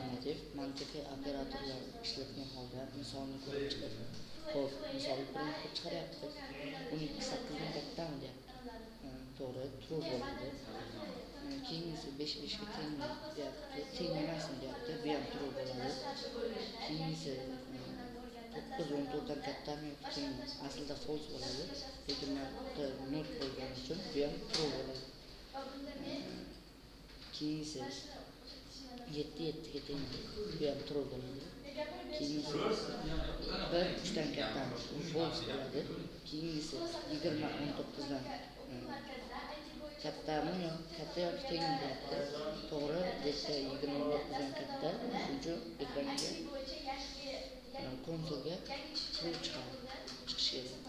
normativ mantiqiy operatorlar ishlatgan holda misolni ko'rib chiqib, xo'p, misol birinchi chiqaryapti. 12-8 dan kattami deyapti. To'g'ri, true bo'ladi. Keyingisi 5-5 ga tengmi deyapti. Teng emasmi deyapti. Bu ham true bo'ladi. Keyingisi 9-14 dan kattami yoki tengmi? Aslida false bo'ladi. Lekin not bo'lgani uchun bu ham true bo'ladi. Keyingisi 7-7 ga tengmi? Bu ham true bo'ladi. Keyingisi 1-3 dan kattami? False bo'ladi. Keyingisi 20-19 dan kattami katta yoki tengmi deyapti. To'g'ri, desa 20-19 dan katta. Uchinchi ekranga konsolga true chiqishi kerak.